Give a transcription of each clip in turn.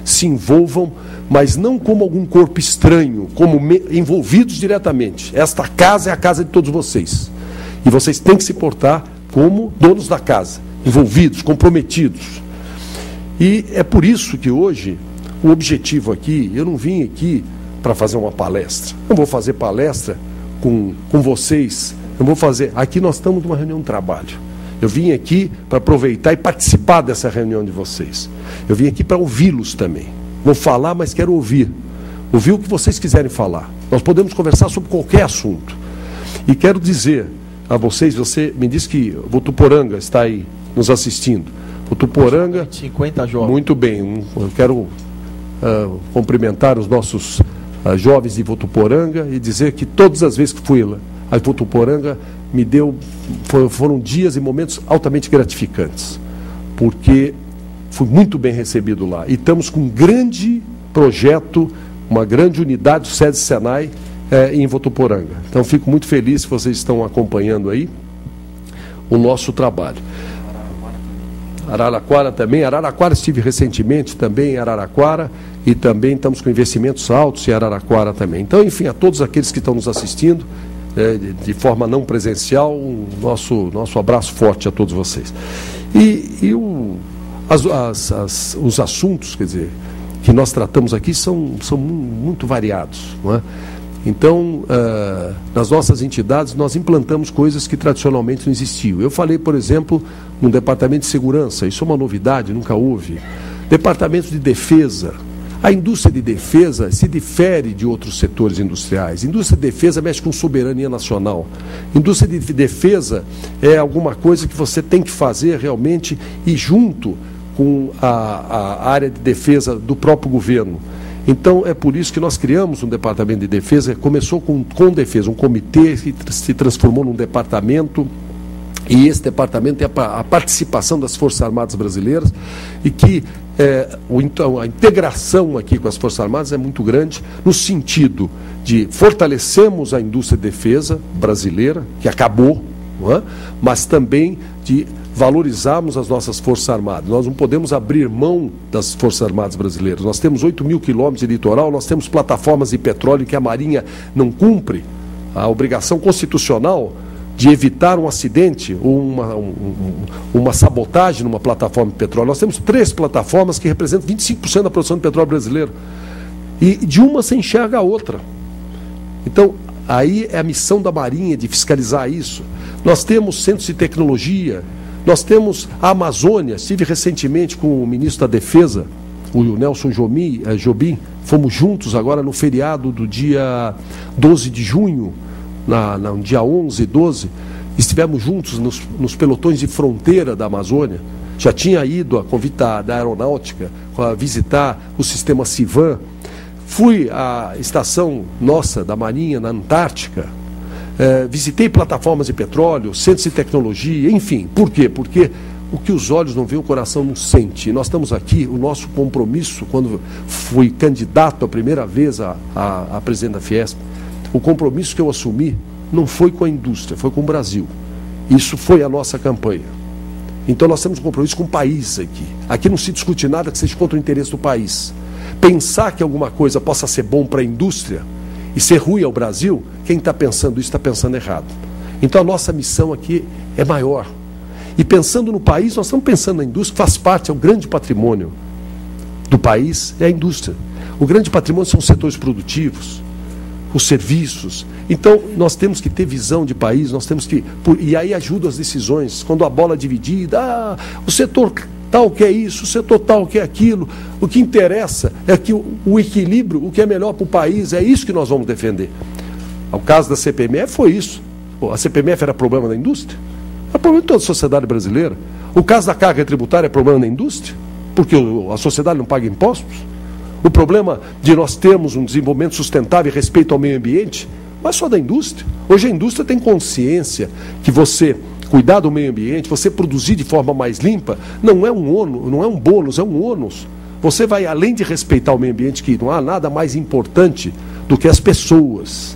se envolvam, mas não como algum corpo estranho, como envolvidos diretamente. Esta casa é a casa de todos vocês. E vocês têm que se portar como donos da casa, envolvidos, comprometidos. E é por isso que hoje o objetivo aqui, eu não vim aqui para fazer uma palestra. Não vou fazer palestra com vocês. Eu vou fazer. Aqui nós estamos numa reunião de trabalho. Eu vim aqui para aproveitar e participar dessa reunião de vocês. Eu vim aqui para ouvi-los também. Vou falar, mas quero ouvir. Ouvir o que vocês quiserem falar. Nós podemos conversar sobre qualquer assunto. E quero dizer a vocês, você me disse que Votuporanga está aí nos assistindo. Votuporanga... 50 jovens. Muito bem. Eu quero cumprimentar os nossos jovens de Votuporanga e dizer que todas as vezes que fui lá, a Votuporanga foram dias e momentos altamente gratificantes, porque fui muito bem recebido lá. E estamos com um grande projeto, uma grande unidade do SEDES Senai em Votuporanga. Então fico muito feliz que vocês estão acompanhando aí o nosso trabalho. Araraquara também. Araraquara estive recentemente também em Araraquara e também estamos com investimentos altos em Araraquara também. Então, enfim, a todos aqueles que estão nos assistindo, de forma não presencial, nosso abraço forte a todos vocês. E os assuntos, quer dizer, que nós tratamos aqui são muito variados, não é? Então, nas nossas entidades, nós implantamos coisas que tradicionalmente não existiam. Eu falei, por exemplo, no Departamento de Segurança, isso é uma novidade, nunca houve. Departamento de Defesa. A indústria de defesa se difere de outros setores industriais. A indústria de defesa mexe com soberania nacional. A indústria de defesa é alguma coisa que você tem que fazer realmente e junto com a área de defesa do próprio governo. Então, é por isso que nós criamos um departamento de defesa. Começou com defesa, um comitê que se transformou num departamento, e esse departamento tem a participação das Forças Armadas Brasileiras, e que então, a integração aqui com as Forças Armadas é muito grande, no sentido de fortalecermos a indústria de defesa brasileira, que acabou, não é? Mas também de valorizarmos as nossas Forças Armadas. Nós não podemos abrir mão das Forças Armadas brasileiras. Nós temos 8.000 quilômetros de litoral, nós temos plataformas de petróleo que a Marinha não cumpre a obrigação constitucional de evitar um acidente ou uma sabotagem numa plataforma de petróleo. Nós temos 3 plataformas que representam 25% da produção de petróleo brasileiro. E de uma se enxerga a outra. Então, aí é a missão da Marinha de fiscalizar isso. Nós temos centros de tecnologia, nós temos a Amazônia. Estive recentemente com o ministro da Defesa, o Nelson Jobim, fomos juntos agora no feriado do dia 12 de junho, no dia 11 e 12, estivemos juntos nos pelotões de fronteira da Amazônia. Já tinha ido a convite da aeronáutica a visitar o sistema Civan. Fui à estação nossa da Marinha na Antártica, visitei plataformas de petróleo, centros de tecnologia, enfim. Por quê? Porque o que os olhos não veem, o coração não sente. E nós estamos aqui, o nosso compromisso, quando fui candidato a primeira vez a presidente da Fiesp, o compromisso que eu assumi não foi com a indústria, foi com o Brasil. Isso foi a nossa campanha. Então nós temos um compromisso com o país aqui. Aqui não se discute nada que seja contra o interesse do país. Pensar que alguma coisa possa ser bom para a indústria e ser ruim ao Brasil, quem está pensando isso está pensando errado. Então a nossa missão aqui é maior. E pensando no país, nós estamos pensando na indústria, que faz parte, é o grande patrimônio do país, é a indústria. O grande patrimônio são os setores produtivos, os serviços. Então, nós temos que ter visão de país, nós temos que... E aí ajuda as decisões, quando a bola é dividida, o setor tal que é isso, o setor tal que é aquilo. O que interessa é que o equilíbrio, o que é melhor para o país, é isso que nós vamos defender. O caso da CPMF foi isso. A CPMF era problema da indústria? É problema de toda a sociedade brasileira. O caso da carga tributária é problema da indústria? Porque a sociedade não paga impostos? O problema de nós termos um desenvolvimento sustentável e respeito ao meio ambiente, mas só da indústria. Hoje a indústria tem consciência que você cuidar do meio ambiente, você produzir de forma mais limpa, não é um ônus, não é um bônus, é um ônus. Você vai, além de respeitar o meio ambiente, que não há nada mais importante do que as pessoas.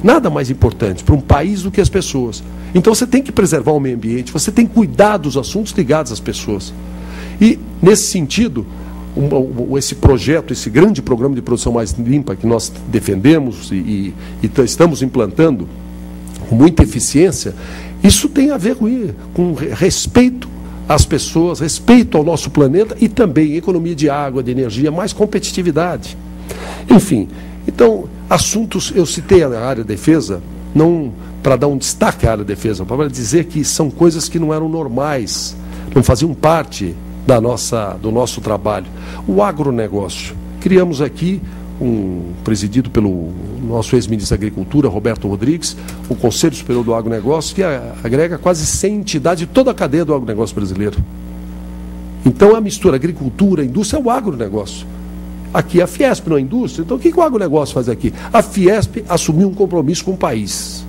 Nada mais importante para um país do que as pessoas. Então você tem que preservar o meio ambiente, você tem que cuidar dos assuntos ligados às pessoas. E, nesse sentido, esse projeto, esse grande programa de produção mais limpa que nós defendemos e estamos implantando com muita eficiência, isso tem a ver com respeito às pessoas, respeito ao nosso planeta e também economia de água, de energia, mais competitividade. Enfim, então, assuntos, eu citei a área de defesa, não para dar um destaque à área de defesa, para dizer que são coisas que não eram normais, não faziam parte do nosso trabalho. O agronegócio. Criamos aqui, presidido pelo nosso ex-ministro da Agricultura, Roberto Rodrigues, o Conselho Superior do Agronegócio, que agrega quase 100 entidades de toda a cadeia do agronegócio brasileiro. Então, a mistura agricultura, indústria é o agronegócio. Aqui a Fiesp não é indústria, então o que o agronegócio faz aqui? A Fiesp assumiu um compromisso com o país.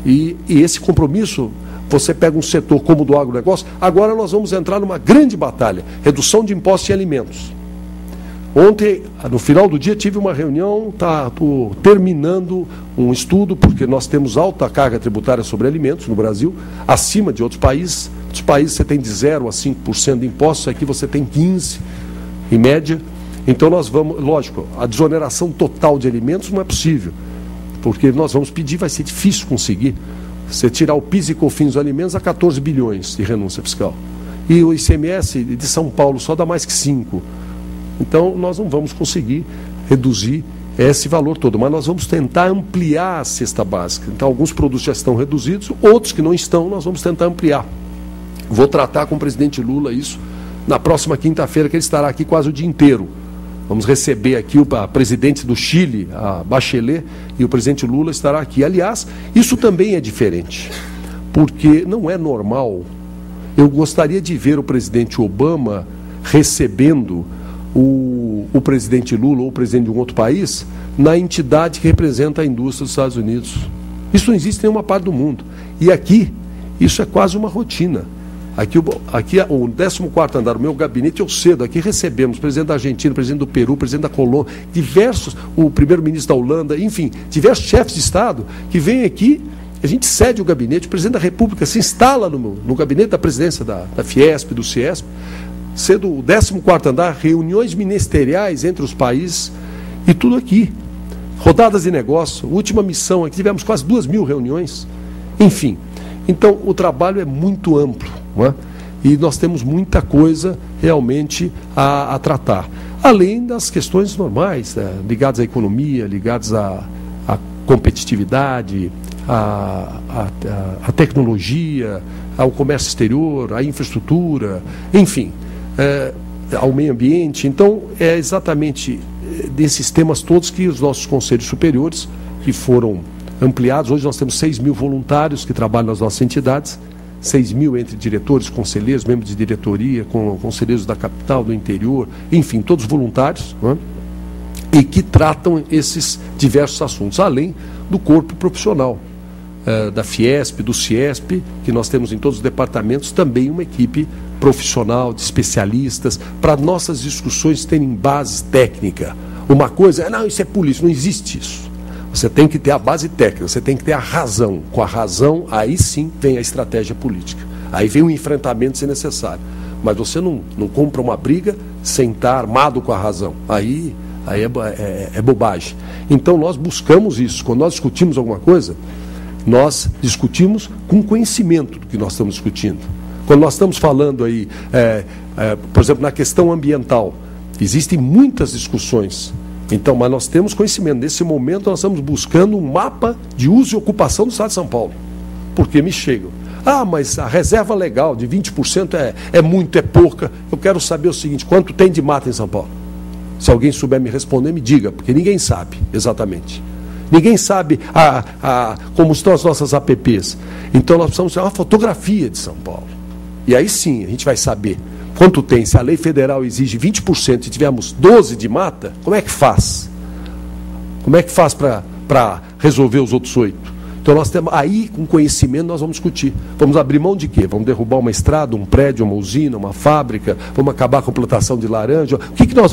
E esse compromisso, você pega um setor como o do agronegócio, agora nós vamos entrar numa grande batalha, redução de impostos em alimentos. Ontem, no final do dia, tive uma reunião, estou terminando um estudo, porque nós temos alta carga tributária sobre alimentos no Brasil, acima de outros países. Outros países você tem de 0% a 5% de impostos, aqui você tem 15%, em média. Então nós vamos, lógico, a desoneração total de alimentos não é possível, porque nós vamos pedir, vai ser difícil conseguir. Você tirar o PIS e COFINS dos alimentos a 14 bilhões de renúncia fiscal. E o ICMS de São Paulo só dá mais que 5. Então nós não vamos conseguir reduzir esse valor todo, mas nós vamos tentar ampliar a cesta básica. Então alguns produtos já estão reduzidos, outros que não estão, nós vamos tentar ampliar. Vou tratar com o presidente Lula isso na próxima quinta-feira, que ele estará aqui quase o dia inteiro. Vamos receber aqui a presidente do Chile, a Bachelet, e o presidente Lula estará aqui. Aliás, isso também é diferente, porque não é normal. Eu gostaria de ver o presidente Obama recebendo o presidente Lula ou o presidente de um outro país na entidade que representa a indústria dos Estados Unidos. Isso não existe em nenhuma parte do mundo. E aqui, isso é quase uma rotina. Aqui o 14º andar, o meu gabinete, eu cedo, aqui recebemos o presidente da Argentina, o presidente do Peru, o presidente da Colômbia, o primeiro-ministro da Holanda, enfim, diversos chefes de Estado que vêm aqui, a gente cede o gabinete, o presidente da República se instala no gabinete da presidência da Fiesp, do Ciesp, cedo o 14º andar, reuniões ministeriais entre os países e tudo aqui. Rodadas de negócio, última missão, aqui tivemos quase 2.000 reuniões, enfim. Então, o trabalho é muito amplo, não é? E nós temos muita coisa realmente a tratar. Além das questões normais, ligadas à economia, ligadas à competitividade, à tecnologia, ao comércio exterior, à infraestrutura, enfim, ao meio ambiente. Então, é exatamente desses temas todos que os nossos conselhos superiores, que foram ampliados. Hoje nós temos 6.000 voluntários que trabalham nas nossas entidades, 6.000 entre diretores, conselheiros, membros de diretoria, conselheiros da capital, do interior, enfim, todos voluntários, não é? E que tratam esses diversos assuntos, além do corpo profissional, da Fiesp, do Ciesp, que nós temos em todos os departamentos, também uma equipe profissional, de especialistas, para nossas discussões terem base técnica. Uma coisa, não, isso é política, não existe isso. Você tem que ter a base técnica, você tem que ter a razão. Com a razão, aí sim vem a estratégia política. Aí vem o enfrentamento se necessário. Mas você não compra uma briga sem estar armado com a razão. Aí é bobagem. Então nós buscamos isso. Quando nós discutimos alguma coisa, nós discutimos com conhecimento do que nós estamos discutindo. Quando nós estamos falando aí, por exemplo, na questão ambiental, existem muitas discussões. Então, mas nós temos conhecimento. Nesse momento, nós estamos buscando um mapa de uso e ocupação do Estado de São Paulo. Porque me chegam. Mas a reserva legal de 20% é muito, é pouca. Eu quero saber o seguinte, quanto tem de mata em São Paulo? Se alguém souber me responder, me diga, porque ninguém sabe exatamente. Ninguém sabe como estão as nossas APPs. Então, nós precisamos ter uma fotografia de São Paulo. E aí sim, a gente vai saber quanto tem. Se a lei federal exige 20% e tivermos 12% de mata, como é que faz? Como é que faz para resolver os outros 8%? Então nós temos aí, com conhecimento, nós vamos discutir. Vamos abrir mão de quê? Vamos derrubar uma estrada, um prédio, uma usina, uma fábrica? Vamos acabar com a plantação de laranja? O que nós